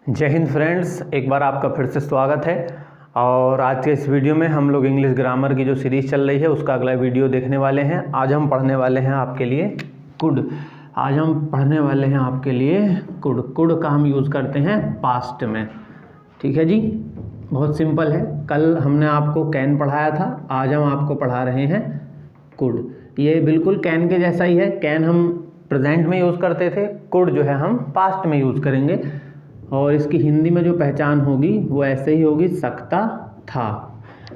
जय हिंद फ्रेंड्स, एक बार आपका फिर से स्वागत है। और आज के इस वीडियो में हम लोग इंग्लिश ग्रामर की जो सीरीज़ चल रही है उसका अगला वीडियो देखने वाले हैं। आज हम पढ़ने वाले हैं आपके लिए कुड। आज हम पढ़ने वाले हैं आपके लिए कुड। कुड का हम यूज़ करते हैं पास्ट में। ठीक है जी, बहुत सिंपल है। कल हमने आपको कैन पढ़ाया था, आज हम आपको पढ़ा रहे हैं कुड। ये बिल्कुल कैन के जैसा ही है। कैन हम प्रेजेंट में यूज़ करते थे, कुड जो है हम पास्ट में यूज़ करेंगे। और इसकी हिंदी में जो पहचान होगी वो ऐसे ही होगी, सकता था।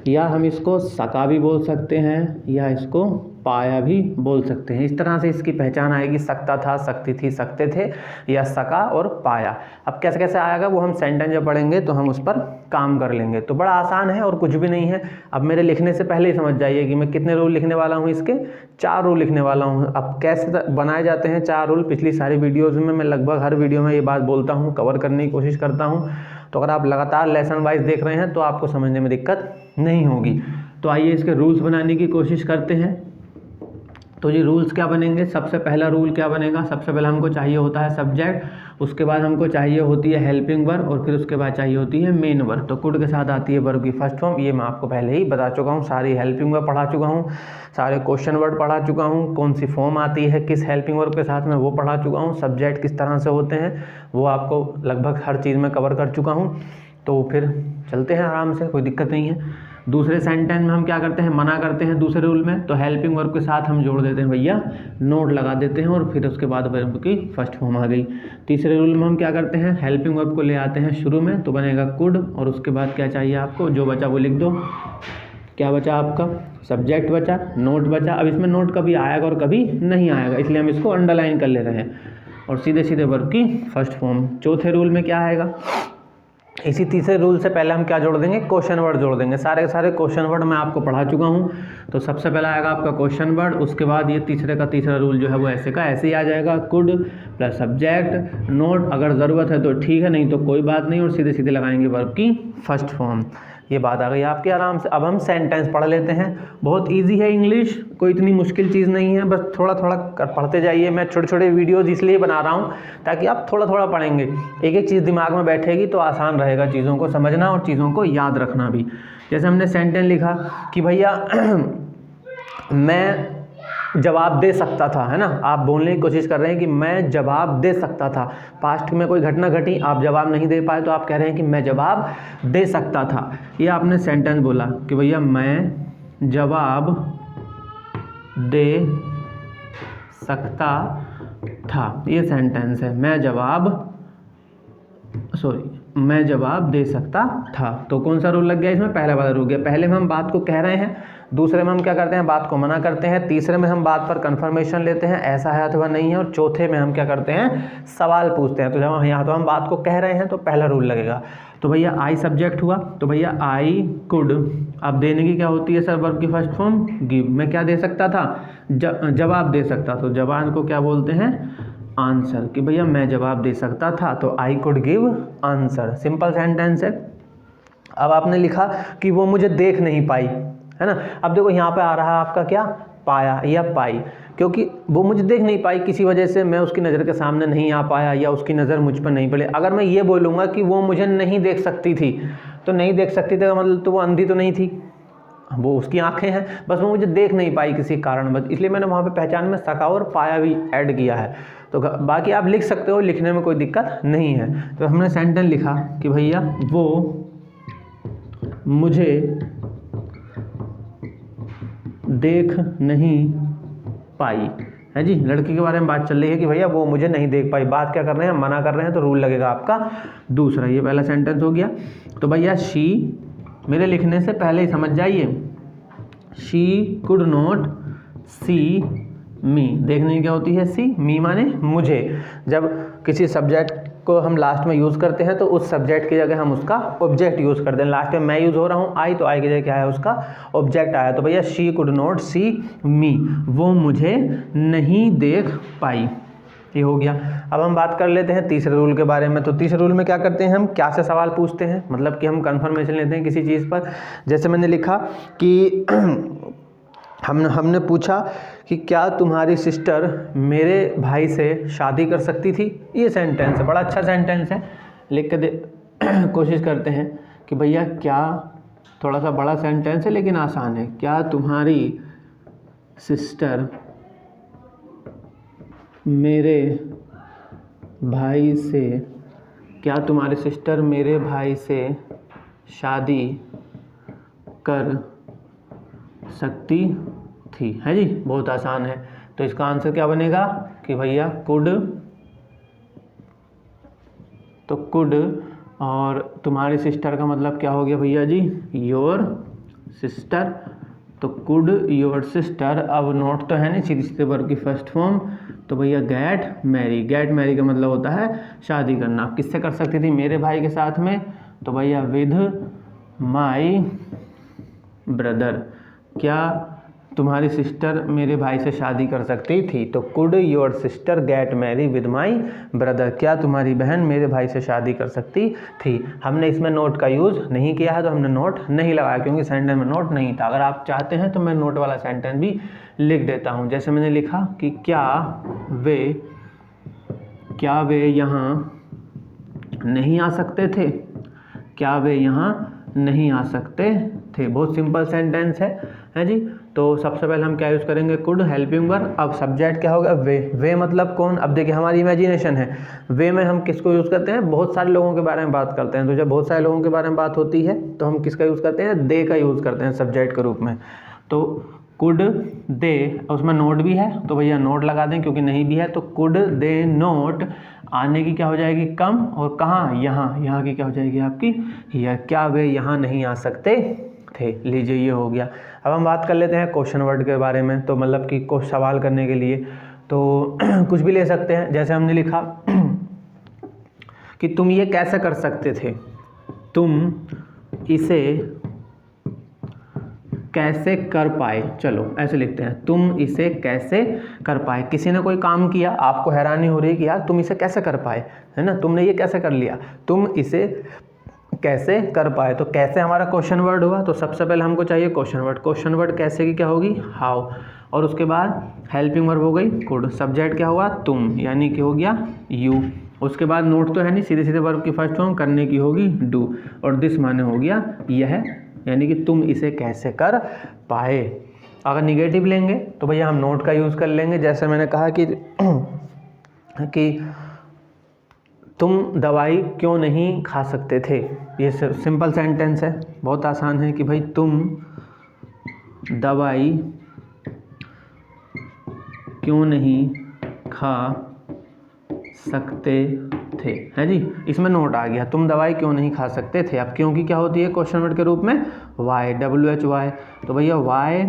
या हम इसको सका भी बोल सकते हैं या इसको पाया भी बोल सकते हैं। इस तरह से इसकी पहचान आएगी, सकता था, सकती थी, सकते थे, या सका और पाया। अब कैसे कैसे आएगा वो हम सेंटेंस जब पढ़ेंगे तो हम उस पर काम कर लेंगे। तो बड़ा आसान है और कुछ भी नहीं है। अब मेरे लिखने से पहले ही समझ जाइए कि मैं कितने रूल लिखने वाला हूँ। इसके 4 रूल लिखने वाला हूँ। अब कैसे बनाए जाते हैं 4 रूल, पिछली सारी वीडियोज़ में मैं लगभग हर वीडियो में ये बात बोलता हूँ, कवर करने की कोशिश करता हूँ। तो अगर आप लगातार लेसन वाइज देख रहे हैं तो आपको समझने में दिक्कत नहीं होगी। तो आइए इसके रूल्स बनाने की कोशिश करते हैं। तो ये रूल्स क्या बनेंगे? सबसे पहला रूल क्या बनेगा? सबसे पहले हमको चाहिए होता है सब्जेक्ट, उसके बाद हमको चाहिए होती है हेल्पिंग वर्ब और फिर उसके बाद चाहिए होती है मेन वर्ब। तो कुड के साथ आती है वर्ब की फर्स्ट फॉर्म। ये मैं आपको पहले ही बता चुका हूँ। सारी हेल्पिंग वर्ब पढ़ा चुका हूँ, सारे क्वेश्चन वर्ड पढ़ा चुका हूँ, कौन सी फॉर्म आती है किस हेल्पिंग वर्ब के साथ में वो पढ़ा चुका हूँ, सब्जेक्ट किस तरह से होते हैं वो आपको लगभग हर चीज़ में कवर कर चुका हूँ। तो फिर चलते हैं आराम से, कोई दिक्कत नहीं है। दूसरे सेंटेंस में हम क्या करते हैं, मना करते हैं दूसरे रूल में। तो हेल्पिंग वर्ब के साथ हम जोड़ देते हैं भैया, नोट लगा देते हैं और फिर उसके बाद वर्ब की फर्स्ट फॉर्म आ गई। तीसरे रूल में हम क्या करते हैं, हेल्पिंग वर्ब को ले आते हैं शुरू में, तो बनेगा कुड। और उसके बाद क्या चाहिए आपको, जो बचा वो लिख दो। क्या बचा आपका? सब्जेक्ट बचा, नोट बचा। अब इसमें नोट कभी आएगा और कभी नहीं आएगा, इसलिए हम इसको अंडरलाइन कर ले रहे हैं। और सीधे सीधे वर्ब की फर्स्ट फॉर्म। चौथे रूल में क्या आएगा, इसी तीसरे रूल से पहले हम क्या जोड़ देंगे, क्वेश्चन वर्ड जोड़ देंगे। सारे के सारे क्वेश्चन वर्ड मैं आपको पढ़ा चुका हूँ। तो सबसे पहला आएगा आपका क्वेश्चन वर्ड, उसके बाद ये तीसरे का तीसरा रूल जो है वो ऐसे का ऐसे ही आ जाएगा, कुड प्लस सब्जेक्ट नोट। अगर ज़रूरत है तो ठीक है, नहीं तो कोई बात नहीं, और सीधे सीधे लगाएंगे वर्ब की फर्स्ट फॉर्म। ये बात आ गई आपके आराम से। अब हम सेंटेंस पढ़ लेते हैं। बहुत इजी है इंग्लिश, कोई इतनी मुश्किल चीज़ नहीं है, बस थोड़ा थोड़ा पढ़ते जाइए। मैं छोटे छोटे वीडियोज़ इसलिए बना रहा हूँ ताकि आप थोड़ा थोड़ा पढ़ेंगे, एक एक चीज़ दिमाग में बैठेगी तो आसान रहेगा चीज़ों को समझना और चीज़ों को याद रखना भी। जैसे हमने सेंटेंस लिखा कि भैया मैं जवाब दे सकता था, है ना। आप बोलने की कोशिश कर रहे हैं कि मैं जवाब दे सकता था। पास्ट में कोई घटना घटी, आप जवाब नहीं दे पाए, तो आप कह रहे हैं कि मैं जवाब दे सकता था। ये आपने सेंटेंस बोला कि भैया मैं जवाब दे सकता था। ये सेंटेंस है, मैं जवाब दे सकता था। तो कौन सा रूल लग गया इसमें? पहला वाला रूल गया। पहले में हम बात को कह रहे हैं, दूसरे में हम क्या करते हैं, बात को मना करते हैं, तीसरे में हम बात पर कंफर्मेशन लेते हैं ऐसा है अथवा नहीं है, और चौथे में हम क्या करते हैं, सवाल पूछते हैं। तो जब यहाँ तो हम बात को कह रहे हैं तो पहला रूल लगेगा। तो भैया आई सब्जेक्ट हुआ, तो भैया आई कुड। अब देने की क्या होती है सर, वर्ब की फर्स्ट फॉर्म गिव। मैं क्या दे सकता था, जवाब दे सकता। तो जवाब को क्या बोलते हैं, आंसर। कि भैया मैं जवाब दे सकता था, तो I could give answer. Simple sentence है। अब आपने लिखा कि वो मुझे देख नहीं पाई, है ना। अब देखो यहाँ पे आ रहा है आपका क्या, पाया या पाई, क्योंकि वो मुझे देख नहीं पाई, किसी वजह से मैं उसकी नज़र के सामने नहीं आ पाया या उसकी नज़र मुझ पर नहीं पड़ी। अगर मैं ये बोलूँगा कि वो मुझे नहीं देख सकती थी, तो नहीं देख सकती थी मतलब तो वो अंधी तो नहीं थी, वो उसकी आंखें हैं, बस वो मुझे देख नहीं पाई किसी कारणवश, इसलिए मैंने वहाँ पे पहचान में सका और पाया भी ऐड किया है। तो बाकी आप लिख सकते हो, लिखने में कोई दिक्कत नहीं है। तो हमने सेंटेंस लिखा कि भैया वो मुझे देख नहीं पाई, है जी। लड़की के बारे में बात चल रही है कि भैया वो मुझे नहीं देख पाई। बात क्या कर रहे हैं, मना कर रहे हैं, तो रूल लगेगा आपका दूसरा। ये पहला सेंटेंस हो गया। तो भैया शी, मेरे लिखने से पहले ही समझ जाइए, शी कुड नॉट सी मी। देखने की क्या होती है, सी, मी माने मुझे। जब किसी सब्जेक्ट को हम लास्ट में यूज़ करते हैं तो उस सब्जेक्ट की जगह हम उसका ऑब्जेक्ट यूज़ करते हैं। लास्ट में मैं यूज़ हो रहा हूँ आई, तो आई की जगह क्या है, उसका ऑब्जेक्ट आया। तो भैया शी कुड नॉट सी मी, वो मुझे नहीं देख पाई। ये हो गया। अब हम बात कर लेते हैं तीसरे रूल के बारे में। तो तीसरे रूल में क्या करते हैं, हम क्या से सवाल पूछते हैं, मतलब कि हम कंफर्मेशन लेते हैं किसी चीज़ पर। जैसे मैंने लिखा कि हमने पूछा कि क्या तुम्हारी सिस्टर मेरे भाई से शादी कर सकती थी। ये सेंटेंस है, बड़ा अच्छा सेंटेंस है, लिख के कोशिश करते हैं कि भैया क्या, थोड़ा सा बड़ा सेंटेंस है लेकिन आसान है, क्या तुम्हारी सिस्टर मेरे भाई से, क्या तुम्हारी सिस्टर मेरे भाई से शादी कर सकती थी, है जी, बहुत आसान है। तो इसका आंसर क्या बनेगा कि भैया कुड, तो कुड, और तुम्हारी सिस्टर का मतलब क्या हो गया भैया जी, योर सिस्टर, तो कुड योर सिस्टर। अब नोट तो है नहीं, सीधे सीधे वर्ब की फर्स्ट फॉर्म, तो भैया गेट मैरी, गेट मैरी का मतलब होता है शादी करना। किससे कर सकती थी, मेरे भाई के साथ में, तो भैया विद माई ब्रदर, क्या तुम्हारी सिस्टर मेरे भाई से शादी कर सकती थी, तो could your sister gate Mary with my brother, क्या तुम्हारी बहन मेरे भाई से शादी कर सकती थी। हमने इसमें नोट का यूज़ नहीं किया है, तो हमने नोट नहीं लगाया क्योंकि सेंटेंस में नोट नहीं था। अगर आप चाहते हैं तो मैं नोट वाला सेंटेंस भी लिख देता हूँ। जैसे मैंने लिखा कि क्या वे यहाँ नहीं आ सकते थे, क्या वे यहाँ नहीं आ सकते थे। बहुत सिंपल सेंटेंस है जी। तो सबसे पहले हम क्या यूज़ करेंगे, कुड हेल्पिंग वर्ब। अब सब्जेक्ट क्या होगा, वे मतलब कौन। अब देखिए हमारी इमेजिनेशन है, वे में हम किसको यूज़ करते हैं, बहुत सारे लोगों के बारे में बात करते हैं। तो जब बहुत सारे लोगों के बारे में बात होती है तो हम किसका यूज़ करते हैं, दे का यूज़ करते हैं सब्जेक्ट के रूप में। तो कुड दे, उसमें नोट भी है तो भैया नोट लगा दें, क्योंकि नहीं भी है तो कुड दे नोट, आने की क्या हो जाएगी कम, और कहाँ, यहाँ की क्या हो जाएगी आपकी हियर, क्या वे यहाँ नहीं आ सकते थे। लीजिए ये हो गया। अब हम बात कर लेते हैं क्वेश्चन वर्ड के बारे में। तो मतलब कि कुछ सवाल करने के लिए तो कुछ भी ले सकते हैं। जैसे हमने लिखा कि तुम ये कैसे कर सकते थे, तुम इसे कैसे कर पाए, चलो ऐसे लिखते हैं, तुम इसे कैसे कर पाए। किसी ने कोई काम किया, आपको हैरानी हो रही है कि यार तुम इसे कैसे कर पाए, है ना, तुमने ये कैसे कर लिया, तुम इसे कैसे कर पाए। तो कैसे हमारा क्वेश्चन वर्ड हुआ, तो सबसे पहले हमको चाहिए क्वेश्चन वर्ड। क्वेश्चन वर्ड कैसे की क्या होगी, हाउ, और उसके बाद हेल्पिंग वर्ब हो गई कुड, सब्जेक्ट क्या हुआ तुम, यानी कि हो गया यू। उसके बाद नोट तो है नहीं, सीधे सीधे वर्ब की फर्स्ट फॉर्म करने की होगी डू, और दिस माने हो गया यह, यानी कि तुम इसे कैसे कर पाए। अगर निगेटिव लेंगे तो भैया हम नोट का यूज़ कर लेंगे। जैसे मैंने कहा कि तुम दवाई क्यों नहीं खा सकते थे। ये सिंपल सेंटेंस है, बहुत आसान है कि भाई तुम दवाई क्यों नहीं खा सकते थे, है जी। इसमें नोट आ गया, तुम दवाई क्यों नहीं खा सकते थे। अब क्योंकि क्या होती है क्वेश्चन वर्ड के रूप में, वाई, WHY, तो भैया वाई,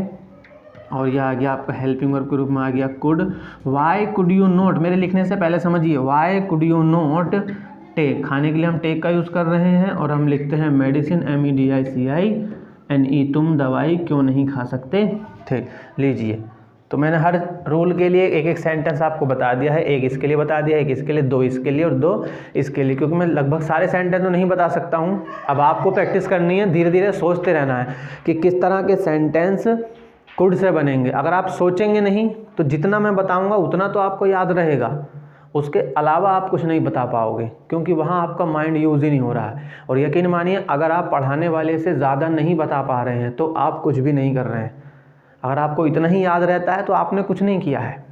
और यह आ गया आपका हेल्पिंग वर्ब के रूप में आ गया could. Why could you not, मेरे लिखने से पहले समझिए, why could you not take, खाने के लिए हम टेक का यूज़ कर रहे हैं, और हम लिखते हैं मेडिसिन MEDICINE, तुम दवाई क्यों नहीं खा सकते थे। लीजिए, तो मैंने हर रूल के लिए एक एक सेंटेंस आपको बता दिया है, एक इसके लिए बता दिया, एक इसके लिए, दो इसके लिए और दो इसके लिए, क्योंकि मैं लगभग सारे सेंटेंस तो नहीं बता सकता हूँ। अब आपको प्रैक्टिस करनी है, धीरे धीरे सोचते रहना है कि किस तरह के सेंटेंस कुड से बनेंगे। अगर आप सोचेंगे नहीं तो जितना मैं बताऊँगा उतना तो आपको याद रहेगा, उसके अलावा आप कुछ नहीं बता पाओगे, क्योंकि वहाँ आपका माइंड यूज़ ही नहीं हो रहा है। और यकीन मानिए, अगर आप पढ़ाने वाले से ज़्यादा नहीं बता पा रहे हैं तो आप कुछ भी नहीं कर रहे हैं। अगर आपको इतना ही याद रहता है तो आपने कुछ नहीं किया है,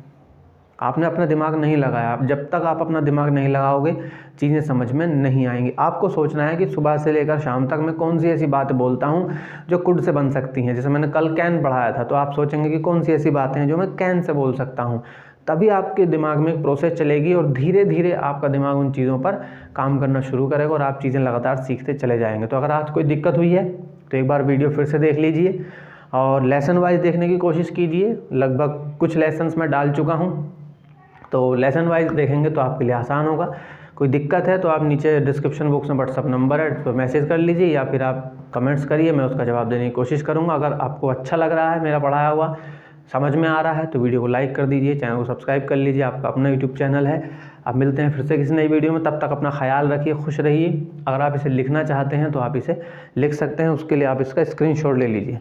आपने अपना दिमाग नहीं लगाया। जब तक आप अपना दिमाग नहीं लगाओगे चीज़ें समझ में नहीं आएंगी। आपको सोचना है कि सुबह से लेकर शाम तक मैं कौन सी ऐसी बातें बोलता हूँ जो कुड से बन सकती हैं। जैसे मैंने कल कैन पढ़ाया था, तो आप सोचेंगे कि कौन सी ऐसी बातें हैं जो मैं कैन से बोल सकता हूँ। तभी आपके दिमाग में एक प्रोसेस चलेगी और धीरे धीरे आपका दिमाग उन चीज़ों पर काम करना शुरू करेगा और आप चीज़ें लगातार सीखते चले जाएंगे। तो अगर आज कोई दिक्कत हुई है तो एक बार वीडियो फिर से देख लीजिए और लेसन वाइज देखने की कोशिश कीजिए। लगभग कुछ लेसन्स मैं डाल चुका हूँ, तो लेसन वाइज देखेंगे तो आपके लिए आसान होगा। कोई दिक्कत है तो आप नीचे डिस्क्रिप्शन बॉक्स में व्हाट्सअप नंबर है तो मैसेज कर लीजिए, या फिर आप कमेंट्स करिए, मैं उसका जवाब देने की कोशिश करूँगा। अगर आपको अच्छा लग रहा है, मेरा पढ़ाया हुआ समझ में आ रहा है, तो वीडियो को लाइक कर दीजिए, चैनल को सब्सक्राइब कर लीजिए। आपका अपना यूट्यूब चैनल है। अब मिलते हैं फिर से किसी नई वीडियो में, तब तक अपना ख्याल रखिए, खुश रहिए। अगर आप इसे लिखना चाहते हैं तो आप इसे लिख सकते हैं, उसके लिए आप इसका स्क्रीनशॉट ले लीजिए।